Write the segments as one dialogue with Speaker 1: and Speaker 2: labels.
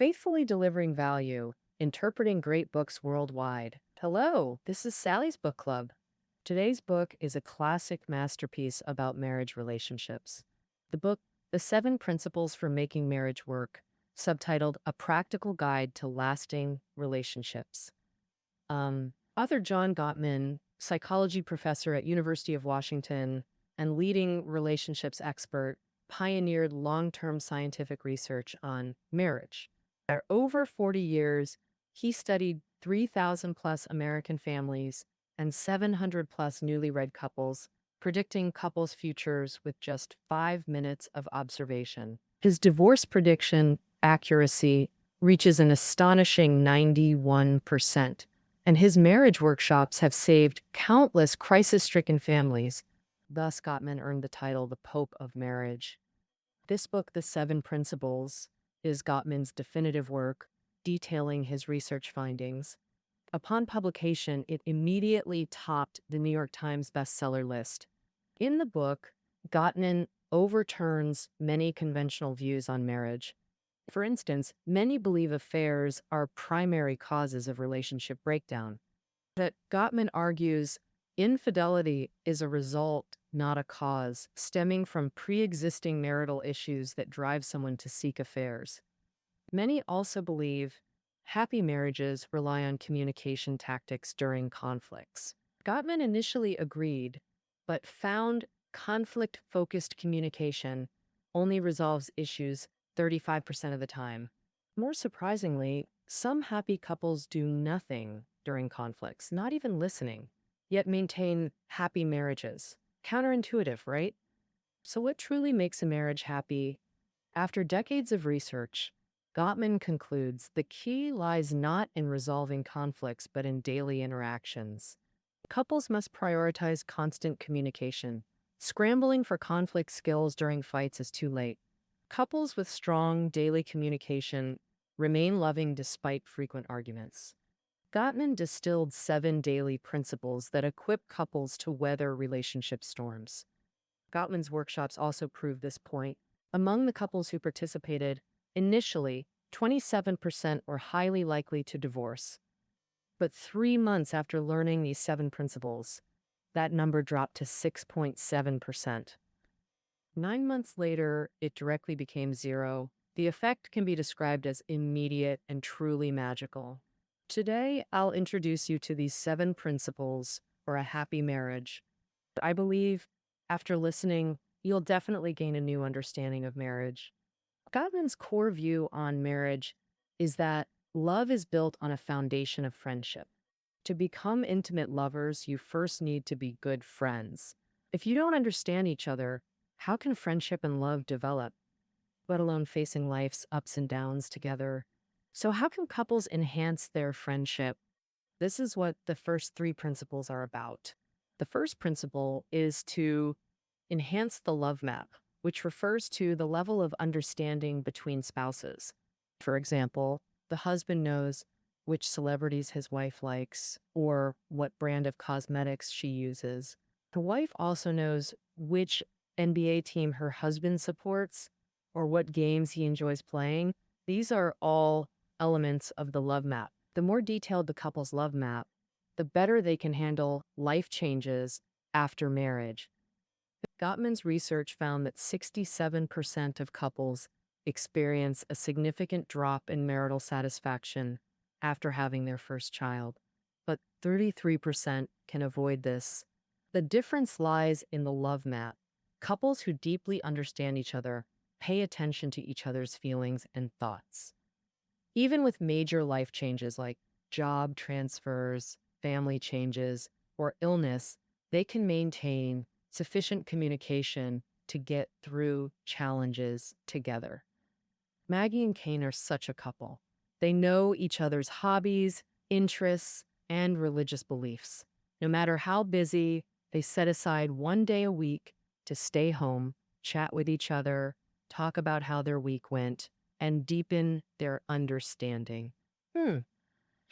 Speaker 1: faithfully delivering value, interpreting great books worldwide. Hello, this is Sally's Book Club. Today's book is a classic masterpiece about marriage relationships. The book, The Seven Principles for Making Marriage Work, subtitled A Practical Guide to Lasting Relationships. Author John Gottman, psychology professor at University of Washington and leading relationships expert, pioneered long-term scientific research on marriage. For over 40 years, he studied 3,000 plus American families and 700 plus newlywed couples, predicting couples' futures with just 5 minutes of observation. His divorce prediction accuracy reaches an astonishing 91%, and his marriage workshops have saved countless crisis-stricken families. Thus, Gottman earned the title the Pope of Marriage. This book, The Seven Principles, is Gottman's definitive work detailing his research findings. Upon publication, it immediately topped the New York Times bestseller list. In the book, Gottman overturns many conventional views on marriage. For instance, many believe affairs are primary causes of relationship breakdown. That Gottman argues infidelity is a result, not a cause, stemming from pre-existing marital issues that drive someone to seek affairs. Many also believe happy marriages rely on communication tactics during conflicts. Gottman initially agreed, but found conflict-focused communication only resolves issues 35% of the time. More surprisingly, some happy couples do nothing during conflicts, not even listening, yet maintain happy marriages. Counterintuitive, right? So what truly makes a marriage happy? After decades of research, Gottman concludes the key lies not in resolving conflicts, but in daily interactions. Couples must prioritize constant communication. Scrambling for conflict skills during fights is too late. Couples with strong daily communication remain loving despite frequent arguments. Gottman distilled 7 daily principles that equip couples to weather relationship storms. Gottman's workshops also prove this point. Among the couples who participated, initially, 27% were highly likely to divorce. But 3 months after learning these 7 principles, that number dropped to 6.7%. 9 months later, it directly became 0. The effect can be described as immediate and truly magical. Today, I'll introduce you to these 7 principles for a happy marriage. I believe, after listening, you'll definitely gain a new understanding of marriage. Gottman's core view on marriage is that love is built on a foundation of friendship. To become intimate lovers, you first need to be good friends. If you don't understand each other, how can friendship and love develop, let alone facing life's ups and downs together? So how can couples enhance their friendship? This is what the first 3 principles are about. The first principle is to enhance the love map, which refers to the level of understanding between spouses. For example, the husband knows which celebrities his wife likes or what brand of cosmetics she uses. The wife also knows which NBA team her husband supports or what games he enjoys playing. These are all elements of the love map. The more detailed the couple's love map, the better they can handle life changes after marriage. Gottman's research found that 67% of couples experience a significant drop in marital satisfaction after having their first child, but 33% can avoid this. The difference lies in the love map. Couples who deeply understand each other pay attention to each other's feelings and thoughts. Even with major life changes like job transfers, family changes, or illness, they can maintain sufficient communication to get through challenges together. Maggie and Kane are such a couple. They know each other's hobbies, interests, and religious beliefs. No matter how busy, they set aside 1 day a week to stay home, chat with each other, talk about how their week went, and deepen their understanding.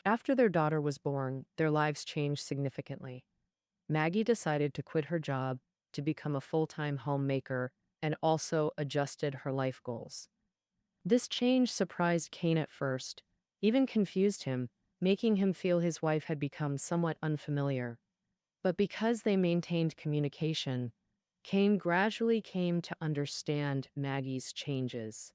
Speaker 1: After their daughter was born, their lives changed significantly. Maggie decided to quit her job to become a full-time homemaker and also adjusted her life goals. This change surprised Cain at first, even confused him, making him feel his wife had become somewhat unfamiliar. But because they maintained communication, Cain gradually came to understand Maggie's changes.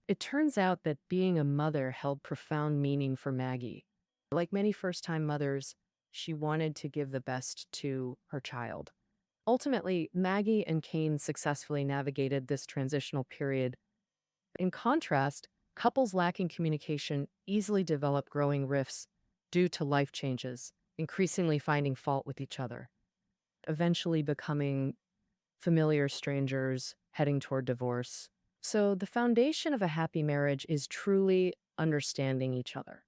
Speaker 1: It turns out that being a mother held profound meaning for Maggie. Like many first time mothers, she wanted to give the best to her child. Ultimately, Maggie and Cain successfully navigated this transitional period. In contrast, couples lacking communication easily develop growing rifts due to life changes, increasingly finding fault with each other, eventually becoming familiar strangers, heading toward divorce. So, the foundation of a happy marriage is truly understanding each other.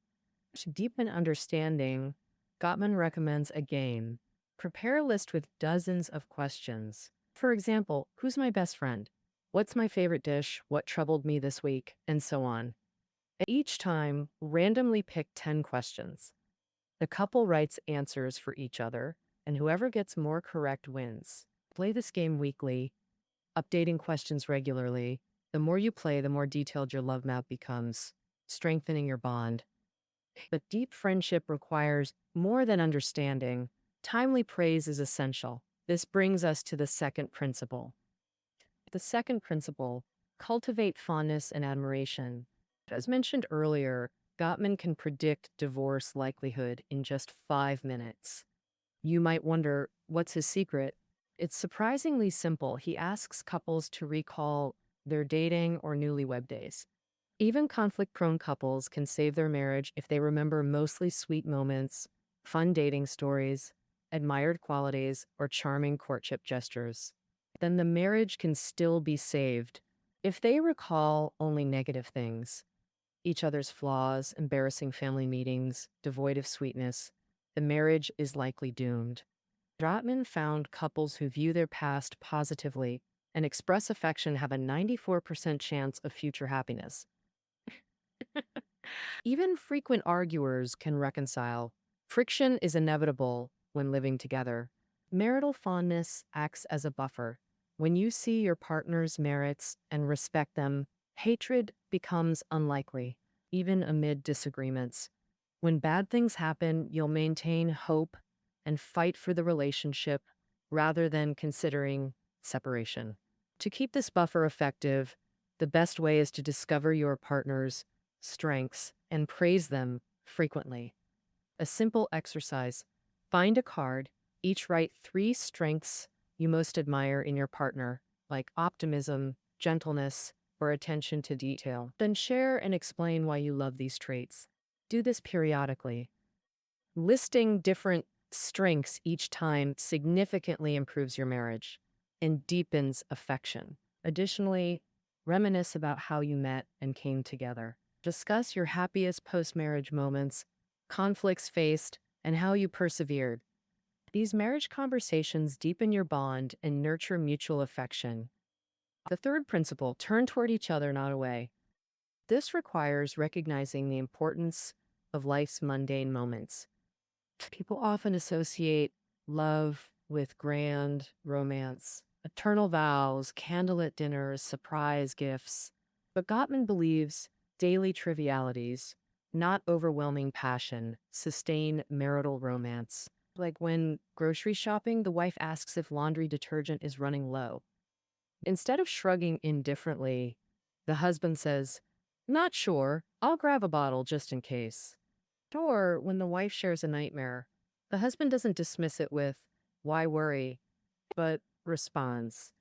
Speaker 1: To deepen understanding, Gottman recommends a game. Prepare a list with dozens of questions. For example, who's my best friend? What's my favorite dish? What troubled me this week? And so on. Each time, randomly pick 10 questions. The couple writes answers for each other, and whoever gets more correct wins. Play this game weekly, updating questions regularly. The more you play, the more detailed your love map becomes, strengthening your bond. But deep friendship requires more than understanding. Timely praise is essential. This brings us to the second principle. The second principle, cultivate fondness and admiration. As mentioned earlier, Gottman can predict divorce likelihood in just 5 minutes. You might wonder, what's his secret? It's surprisingly simple. He asks couples to recall their dating or newlywed days. Even conflict-prone couples can save their marriage if they remember mostly sweet moments, fun dating stories, admired qualities, or charming courtship gestures. Then the marriage can still be saved. If they recall only negative things, each other's flaws, embarrassing family meetings, devoid of sweetness, the marriage is likely doomed. Drotman found couples who view their past positively and express affection have a 94% chance of future happiness. Even frequent arguers can reconcile. Friction is inevitable when living together. Marital fondness acts as a buffer. When you see your partner's merits and respect them, hatred becomes unlikely, even amid disagreements. When bad things happen, you'll maintain hope and fight for the relationship rather than considering separation. To keep this buffer effective, the best way is to discover your partner's strengths and praise them frequently. A simple exercise. Find a card, each write 3 strengths you most admire in your partner, like optimism, gentleness, or attention to detail. Then share and explain why you love these traits. Do this periodically. Listing different strengths each time significantly improves your marriage and deepens affection. Additionally, reminisce about how you met and came together. Discuss your happiest post-marriage moments, conflicts faced, and how you persevered. These marriage conversations deepen your bond and nurture mutual affection. The third principle, turn toward each other, not away. This requires recognizing the importance of life's mundane moments. People often associate love with grand romance, eternal vows, candlelit dinners, surprise gifts. But Gottman believes daily trivialities, not overwhelming passion, sustain marital romance. Like when grocery shopping, the wife asks if laundry detergent is running low. Instead of shrugging indifferently, the husband says, "Not sure, I'll grab a bottle just in case." Or when the wife shares a nightmare, the husband doesn't dismiss it with, "Why worry?" but responds,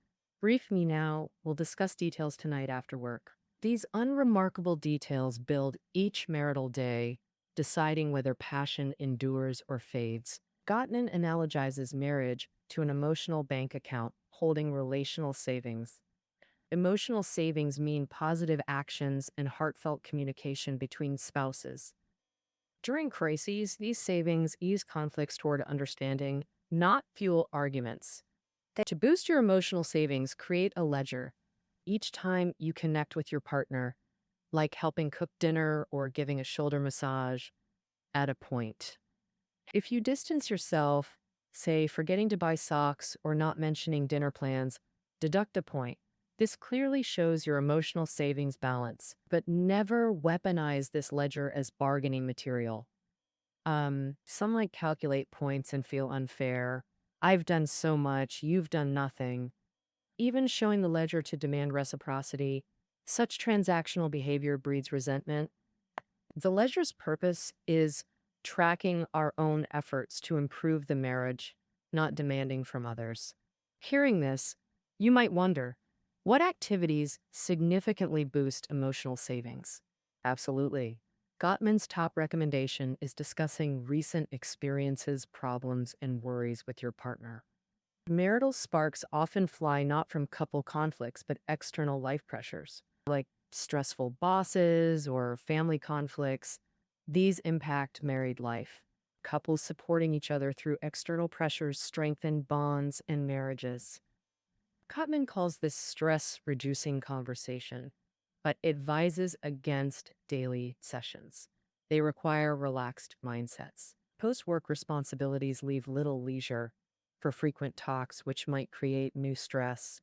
Speaker 1: "Brief me now, we'll discuss details tonight after work." These unremarkable details build each marital day, deciding whether passion endures or fades. Gottman analogizes marriage to an emotional bank account holding relational savings. Emotional savings mean positive actions and heartfelt communication between spouses. During crises, these savings ease conflicts toward understanding, not fuel arguments. To boost your emotional savings, create a ledger. Each time you connect with your partner, like helping cook dinner or giving a shoulder massage, add a point. If you distance yourself, say forgetting to buy socks or not mentioning dinner plans, deduct a point. This clearly shows your emotional savings balance, but never weaponize this ledger as bargaining material. Some might calculate points and feel unfair. I've done so much, you've done nothing. Even showing the ledger to demand reciprocity, such transactional behavior breeds resentment. The ledger's purpose is tracking our own efforts to improve the marriage, not demanding from others. Hearing this, you might wonder, what activities significantly boost emotional savings? Absolutely. Gottman's top recommendation is discussing recent experiences, problems, and worries with your partner. Marital sparks often fly not from couple conflicts, but external life pressures, like stressful bosses or family conflicts. These impact married life. Couples supporting each other through external pressures strengthen bonds and marriages. Gottman calls this stress reducing conversation, but advises against daily sessions. They require relaxed mindsets. Post work responsibilities leave little leisure for frequent talks, which might create new stress.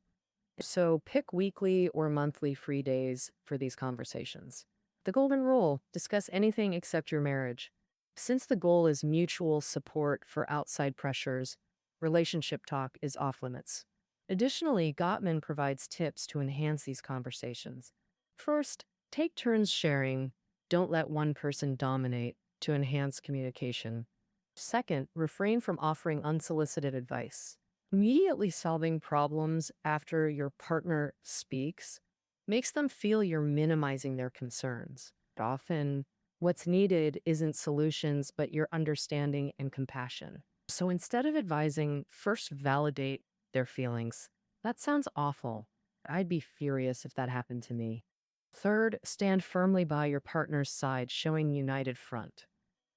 Speaker 1: So pick weekly or monthly free days for these conversations. The golden rule: discuss anything except your marriage. Since the goal is mutual support for outside pressures, relationship talk is off limits. Additionally, Gottman provides tips to enhance these conversations. First, take turns sharing. Don't let one person dominate to enhance communication. Second, refrain from offering unsolicited advice. Immediately solving problems after your partner speaks makes them feel you're minimizing their concerns. Often, what's needed isn't solutions, but your understanding and compassion. So instead of advising, first validate their feelings. That sounds awful. I'd be furious if that happened to me. Third, stand firmly by your partner's side, showing united front.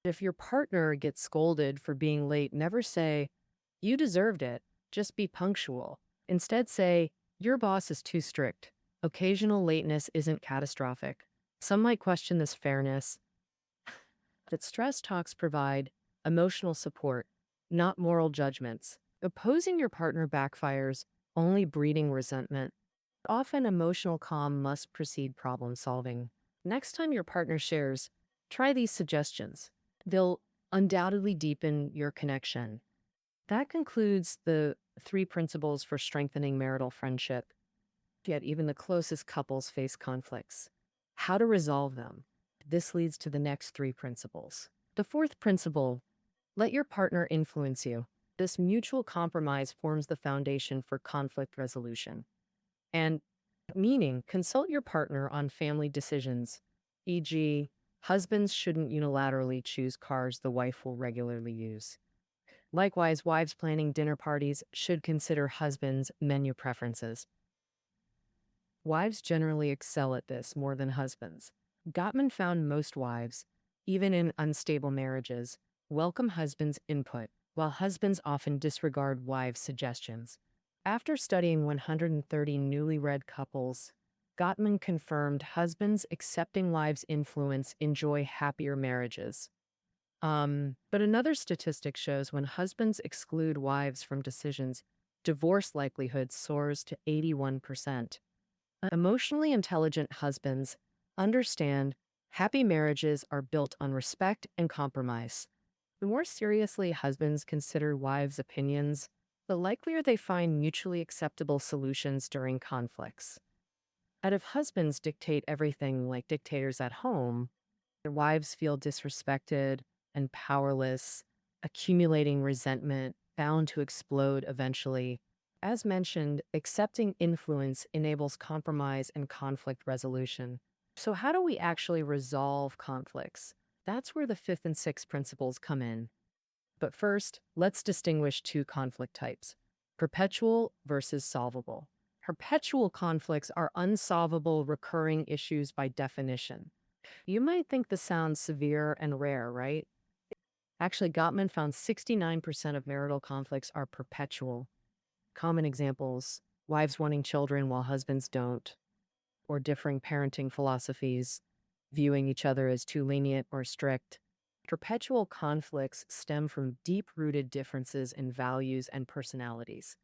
Speaker 1: If your partner gets scolded for being late, never say, "You deserved it." Just be punctual. Instead, say, "Your boss is too strict. Occasional lateness isn't catastrophic." Some might question this fairness. That stress talks provide emotional support, not moral judgments. Opposing your partner backfires, only breeding resentment. Often, emotional calm must precede problem solving. Next time your partner shares, try these suggestions. They'll undoubtedly deepen your connection. That concludes the 3 principles for strengthening marital friendship. Yet even the closest couples face conflicts. How to resolve them. This leads to the next 3 principles. The 4th principle: let your partner influence you. This mutual compromise forms the foundation for conflict resolution. And meaning, consult your partner on family decisions, e.g., husbands shouldn't unilaterally choose cars the wife will regularly use. Likewise, wives planning dinner parties should consider husbands' menu preferences. Wives generally excel at this more than husbands. Gottman found most wives, even in unstable marriages, welcome husbands' input, while husbands often disregard wives' suggestions. After studying 130 newlywed couples, Gottman confirmed husbands accepting wives' influence enjoy happier marriages. But another statistic shows when husbands exclude wives from decisions, divorce likelihood soars to 81%. Emotionally intelligent husbands understand happy marriages are built on respect and compromise. The more seriously husbands consider wives' opinions, the likelier they find mutually acceptable solutions during conflicts. And if husbands dictate everything like dictators at home, their wives feel disrespected and powerless, accumulating resentment, bound to explode eventually. As mentioned, accepting influence enables compromise and conflict resolution. So, how do we actually resolve conflicts? That's where the 5th and 6th principles come in. But first, let's distinguish 2 conflict types: perpetual versus solvable. Perpetual conflicts are unsolvable, recurring issues by definition. You might think this sounds severe and rare, right? Actually, Gottman found 69% of marital conflicts are perpetual. Common examples: wives wanting children while husbands don't, or differing parenting philosophies, viewing each other as too lenient or strict. Perpetual conflicts stem from deep rooted differences in values and personalities.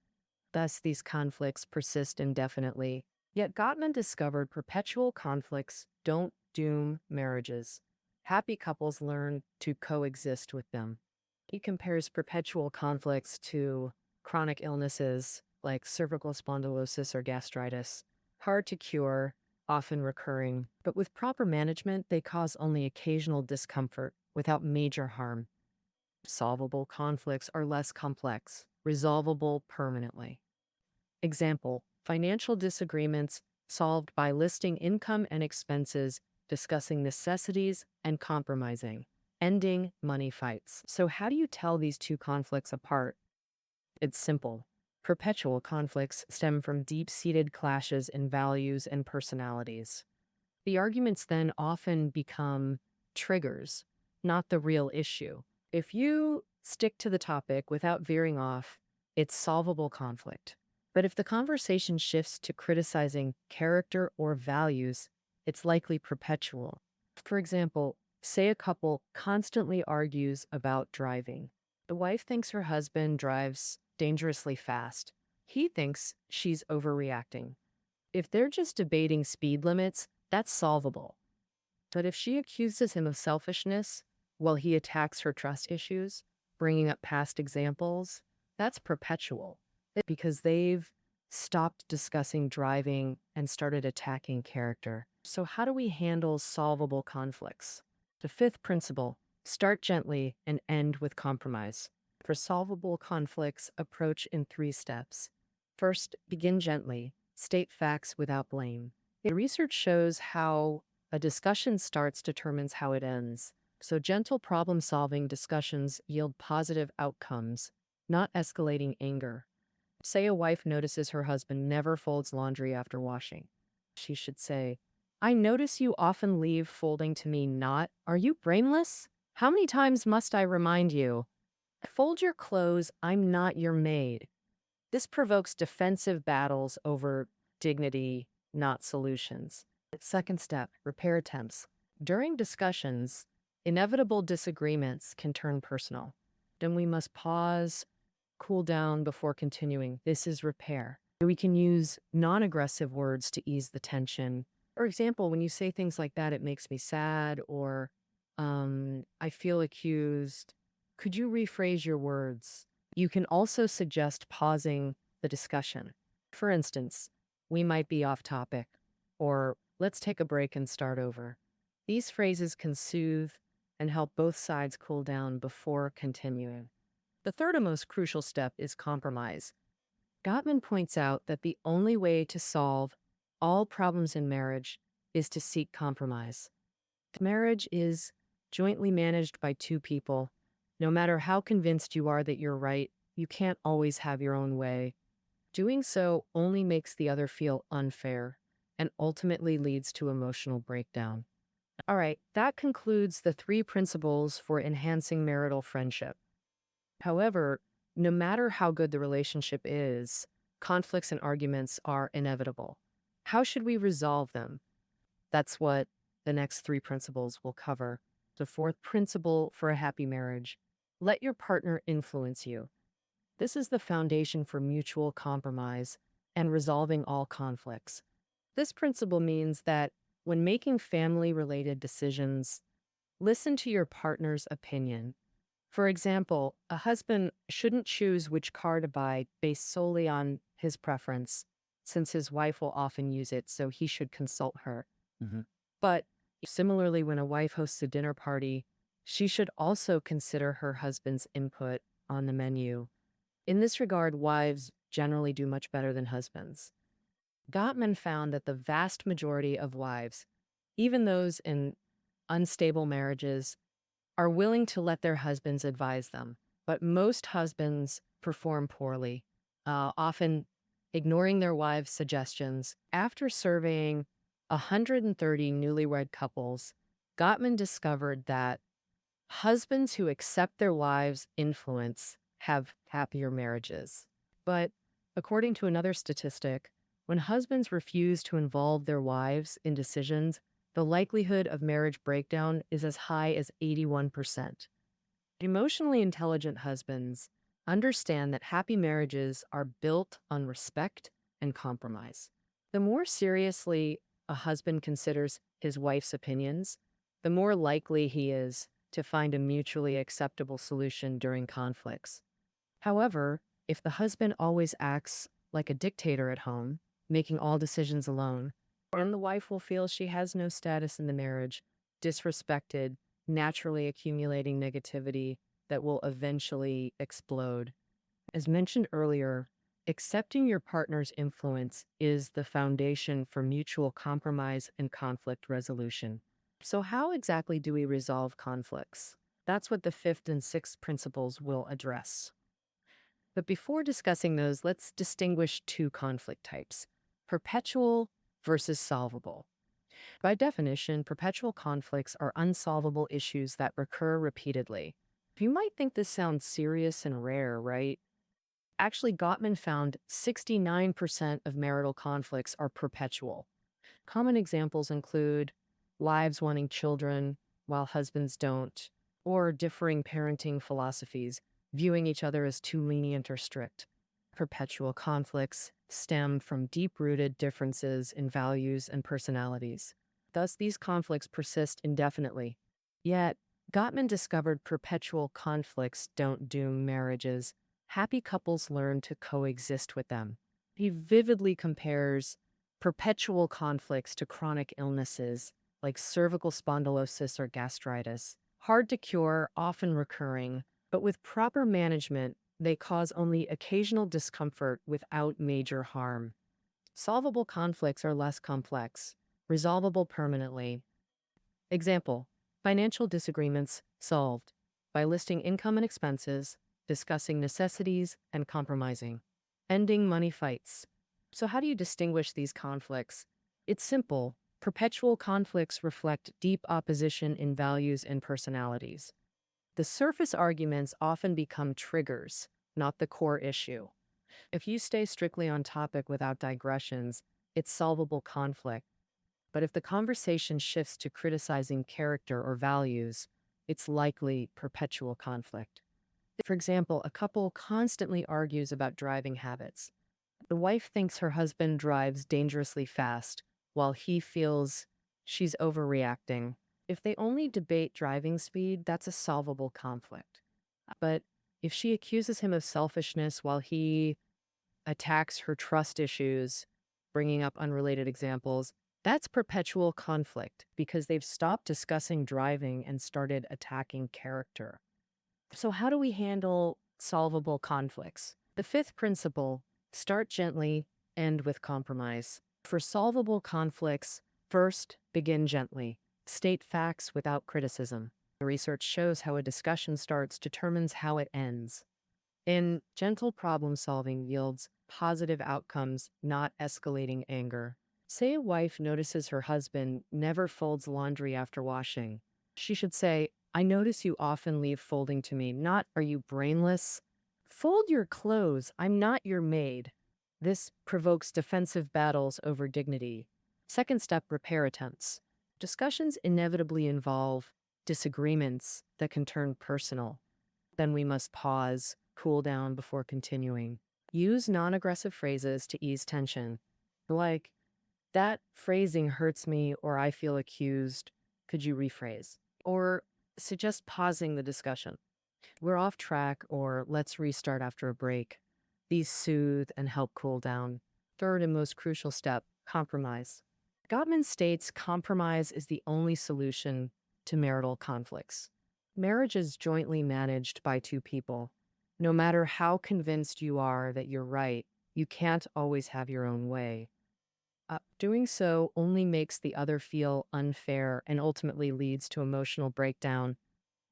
Speaker 1: Thus, these conflicts persist indefinitely. Yet Gottman discovered perpetual conflicts don't doom marriages. Happy couples learn to coexist with them. He compares perpetual conflicts to chronic illnesses like cervical spondylosis or gastritis, hard to cure, often recurring, but with proper management, they cause only occasional discomfort without major harm. Solvable conflicts are less complex, resolvable permanently. Example, financial disagreements solved by listing income and expenses, discussing necessities, and compromising. Ending money fights. So, how do you tell these two conflicts apart? It's simple. Perpetual conflicts stem from deep seated clashes in values and personalities. The arguments then often become triggers, not the real issue. If you stick to the topic without veering off, it's solvable conflict. But if the conversation shifts to criticizing character or values, it's likely perpetual. For example, say a couple constantly argues about driving. The wife thinks her husband drives dangerously fast. He thinks she's overreacting. If they're just debating speed limits, that's solvable. But if she accuses him of selfishness while he attacks her trust issues, bringing up past examples, that's perpetual because they've stopped discussing driving and started attacking character. So, how do we handle solvable conflicts? The fifth principle, start gently and end with compromise. For solvable conflicts, approach in 3 steps. First, begin gently, state facts without blame. The research shows how a discussion starts determines how it ends. So, gentle problem solving discussions yield positive outcomes, not escalating anger. Say a wife notices her husband never folds laundry after washing. She should say, I notice you often leave folding to me, not, are you brainless? How many times must I remind you? Fold your clothes, I'm not your maid. This provokes defensive battles over dignity, not solutions. Second step, repair attempts. During discussions, inevitable disagreements can turn personal. Then we must pause, cool down before continuing. This is repair. We can use non-aggressive words to ease the tension. For example, when you say things like that, it makes me sad, or I feel accused. Could you rephrase your words? You can also suggest pausing the discussion. For instance, we might be off topic, or let's take a break and start over. These phrases can soothe and help both sides cool down before continuing. The third and most crucial step is compromise. Gottman points out that the only way to solve all problems in marriage is to seek compromise. Marriage is jointly managed by 2 people. No matter how convinced you are that you're right, you can't always have your own way. Doing so only makes the other feel unfair and ultimately leads to emotional breakdown. All right, that concludes the 3 principles for enhancing marital friendship. However, no matter how good the relationship is, conflicts and arguments are inevitable. How should we resolve them? That's what the next 3 principles will cover. The fourth principle for a happy marriage, let your partner influence you. This is the foundation for mutual compromise and resolving all conflicts. This principle means that when making family-related decisions, listen to your partner's opinion. For example, a husband shouldn't choose which car to buy based solely on his preference, since his wife will often use it, so he should consult her. But similarly, when a wife hosts a dinner party, she should also consider her husband's input on the menu. In this regard, wives generally do much better than husbands. Gottman found that the vast majority of wives, even those in unstable marriages, are willing to let their husbands advise them. But most husbands perform poorly, often ignoring their wives' suggestions. After surveying 130 newlywed couples, Gottman discovered that husbands who accept their wives' influence have happier marriages. But according to another statistic, when husbands refuse to involve their wives in decisions, the likelihood of marriage breakdown is as high as 81%. Emotionally intelligent husbands understand that happy marriages are built on respect and compromise. The more seriously a husband considers his wife's opinions, the more likely he is to find a mutually acceptable solution during conflicts. However, if the husband always acts like a dictator at home, making all decisions alone, and the wife will feel she has no status in the marriage, disrespected, naturally accumulating negativity that will eventually explode. As mentioned earlier, accepting your partner's influence is the foundation for mutual compromise and conflict resolution. So, how exactly do we resolve conflicts? That's what the fifth and sixth principles will address. But before discussing those, let's distinguish two conflict types: perpetual versus solvable. By definition, perpetual conflicts are unsolvable issues that recur repeatedly. You might think this sounds serious and rare, right? Actually, Gottman found 69% of marital conflicts are perpetual. Common examples include wives wanting children while husbands don't, or differing parenting philosophies, viewing each other as too lenient or strict. Perpetual conflicts stem from deep rooted differences in values and personalities. Thus, these conflicts persist indefinitely. Yet, Gottman discovered perpetual conflicts don't doom marriages. Happy couples learn to coexist with them. He vividly compares perpetual conflicts to chronic illnesses like cervical spondylosis or gastritis. Hard to cure, often recurring, but with proper management, they cause only occasional discomfort without major harm. Solvable conflicts are less complex, resolvable permanently. Example: financial disagreements solved by listing income and expenses, discussing necessities, and compromising. Ending money fights. So, how do you distinguish these conflicts? It's simple. Perpetual conflicts reflect deep opposition in values and personalities. The surface arguments often become triggers, not the core issue. If you stay strictly on topic without digressions, it's solvable conflict. But if the conversation shifts to criticizing character or values, it's likely perpetual conflict. For example, a couple constantly argues about driving habits. The wife thinks her husband drives dangerously fast, while he feels she's overreacting. If they only debate driving speed, that's a solvable conflict. But if she accuses him of selfishness while he attacks her trust issues, bringing up unrelated examples, that's perpetual conflict because they've stopped discussing driving and started attacking character. So, how do we handle solvable conflicts? The fifth principle: start gently, end with compromise. For solvable conflicts, first, begin gently. State facts without criticism. The research shows how a discussion starts determines how it ends. And gentle problem solving yields positive outcomes, not escalating anger. Say a wife notices her husband never folds laundry after washing. She should say, "I notice you often leave folding to me, not 'Are you brainless?' Fold your clothes. I'm not your maid." This provokes defensive battles over dignity. Second step: repair attempts. Discussions inevitably involve disagreements that can turn personal. Then we must pause, cool down before continuing. Use non aggressive phrases to ease tension, like, "That phrasing hurts me," or "I feel accused. Could you rephrase?" Or suggest pausing the discussion. "We're off track," or "Let's restart after a break." These soothe and help cool down. Third and most crucial step: compromise. Gottman states compromise is the only solution to marital conflicts. Marriage is jointly managed by two people. No matter how convinced you are that you're right, you can't always have your own way. Doing so only makes the other feel unfair and ultimately leads to emotional breakdown.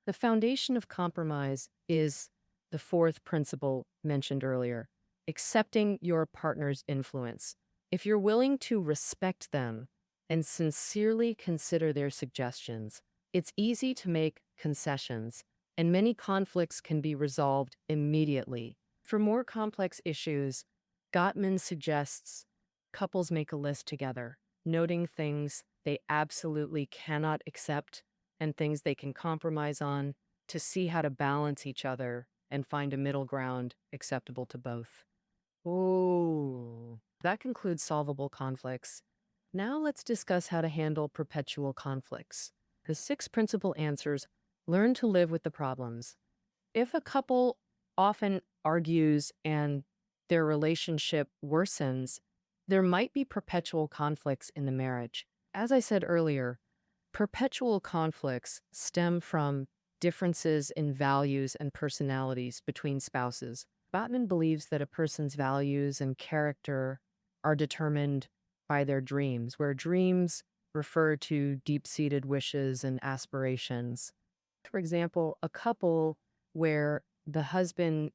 Speaker 1: The foundation of compromise is the fourth principle mentioned earlier: accepting your partner's influence. If you're willing to respect them and sincerely consider their suggestions, it's easy to make concessions, and many conflicts can be resolved immediately. For more complex issues, Gottman suggests couples make a list together, noting things they absolutely cannot accept and things they can compromise on, to see how to balance each other and find a middle ground acceptable to both. Ooh. That concludes solvable conflicts. Now let's discuss how to handle perpetual conflicts. The six principal answers: learn to live with the problems. If a couple often argues and their relationship worsens, there might be perpetual conflicts in the marriage. As I said earlier, perpetual conflicts stem from differences in values and personalities between spouses. Batman believes that a person's values and character are determined by their dreams, where dreams refer to deep-seated wishes and aspirations. For example, a couple where the husband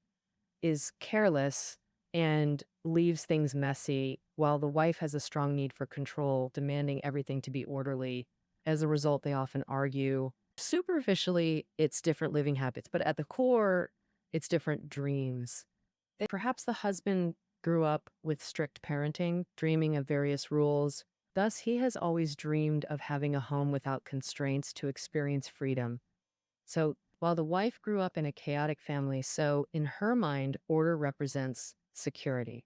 Speaker 1: is careless and leaves things messy, while the wife has a strong need for control, demanding everything to be orderly. As a result, they often argue. Superficially, it's different living habits, but at the core, it's different dreams. Perhaps the husband grew up with strict parenting, dreaming of various rules. Thus, he has always dreamed of having a home without constraints to experience freedom. So while the wife grew up in a chaotic family, so in her mind, order represents security.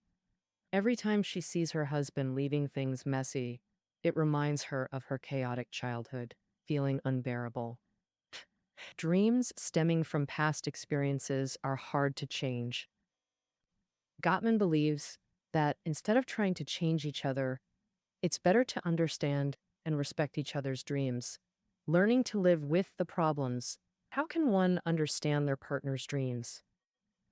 Speaker 1: Every time she sees her husband leaving things messy, it reminds her of her chaotic childhood, feeling unbearable. Dreams stemming from past experiences are hard to change. Gottman believes that instead of trying to change each other, it's better to understand and respect each other's dreams. Learning to live with the problems. How can one understand their partner's dreams?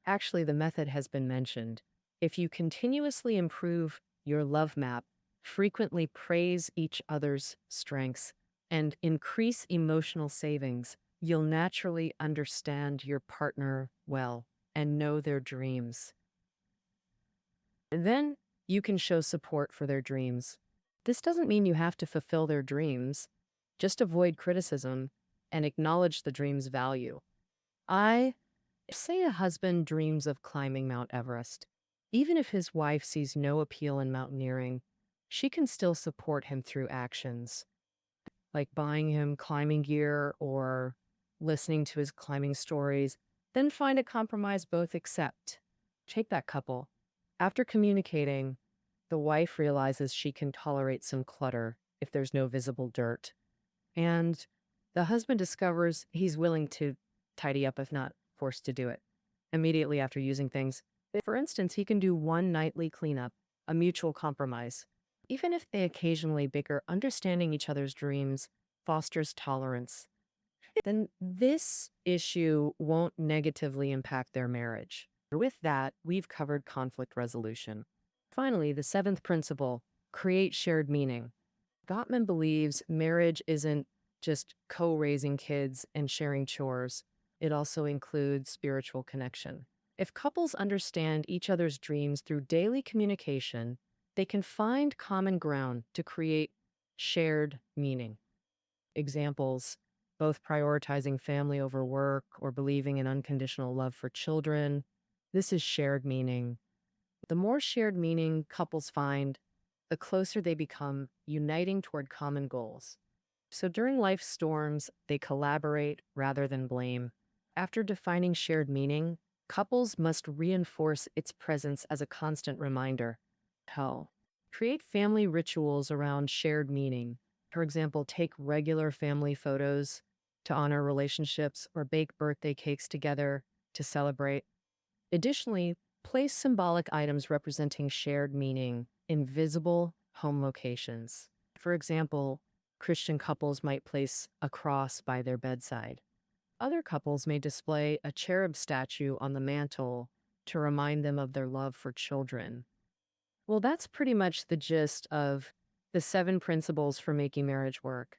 Speaker 1: Actually, the method has been mentioned. If you continuously improve your love map, frequently praise each other's strengths, and increase emotional savings, you'll naturally understand your partner well and know their dreams. And then you can show support for their dreams. This doesn't mean you have to fulfill their dreams. Just avoid criticism and acknowledge the dream's value. Say a husband dreams of climbing Mount Everest. Even if his wife sees no appeal in mountaineering, she can still support him through actions, like buying him climbing gear or listening to his climbing stories. Then find a compromise both accept. Take that couple. After communicating, the wife realizes she can tolerate some clutter if there's no visible dirt. And the husband discovers he's willing to tidy up if not forced to do it immediately after using things. For instance, he can do one nightly cleanup, a mutual compromise. Even if they occasionally bicker, understanding each other's dreams fosters tolerance. Then this issue won't negatively impact their marriage. With that, we've covered conflict resolution. Finally, the seventh principle: create shared meaning. Gottman believes marriage isn't just co-raising kids and sharing chores. It also includes spiritual connection. If couples understand each other's dreams through daily communication, they can find common ground to create shared meaning. Examples: both prioritizing family over work or believing in unconditional love for children. This is shared meaning. The more shared meaning couples find, the closer they become, uniting toward common goals. So during life's storms, they collaborate rather than blame. After defining shared meaning, couples must reinforce its presence as a constant reminder. How? Create family rituals around shared meaning. For example, take regular family photos to honor relationships or bake birthday cakes together to celebrate. Additionally, place symbolic items representing shared meaning in visible home locations. For example, Christian couples might place a cross by their bedside. Other couples may display a cherub statue on the mantle to remind them of their love for children. Well, that's pretty much the gist of the 7 principles for making marriage work.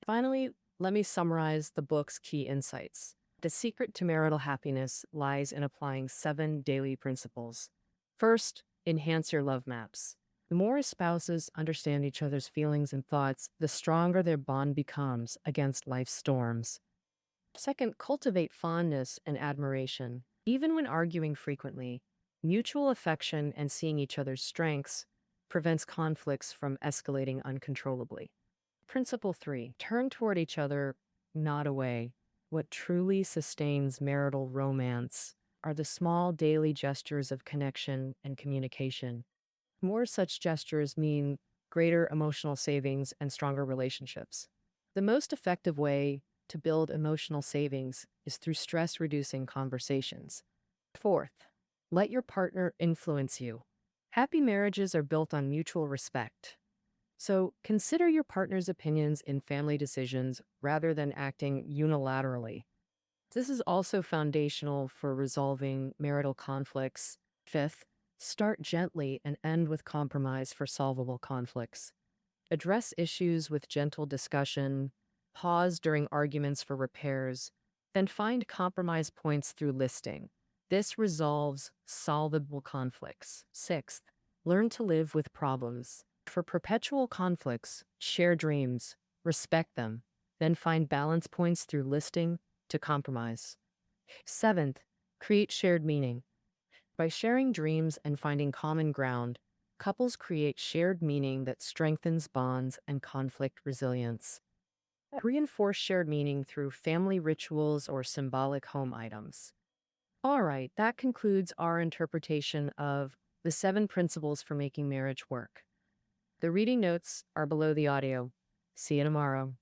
Speaker 1: Finally, let me summarize the book's key insights. The secret to marital happiness lies in applying 7 daily principles. First, enhance your love maps. The more spouses understand each other's feelings and thoughts, the stronger their bond becomes against life's storms. Second, cultivate fondness and admiration. Even when arguing frequently, mutual affection and seeing each other's strengths prevents conflicts from escalating uncontrollably. Principle 3, turn toward each other, not away. What truly sustains marital romance are the small daily gestures of connection and communication. More such gestures mean greater emotional savings and stronger relationships. The most effective way to build emotional savings is through stress reducing conversations. Fourth, let your partner influence you. Happy marriages are built on mutual respect. So consider your partner's opinions in family decisions rather than acting unilaterally. This is also foundational for resolving marital conflicts. Fifth, start gently and end with compromise for solvable conflicts. Address issues with gentle discussion, pause during arguments for repairs, then find compromise points through listing. This resolves solvable conflicts. Sixth, learn to live with problems. For perpetual conflicts, share dreams, respect them, then find balance points through listing to compromise. Seventh, create shared meaning. By sharing dreams and finding common ground, couples create shared meaning that strengthens bonds and conflict resilience. Reinforce shared meaning through family rituals or symbolic home items. All right, that concludes our interpretation of the 7 principles for making marriage work. The reading notes are below the audio. See you tomorrow.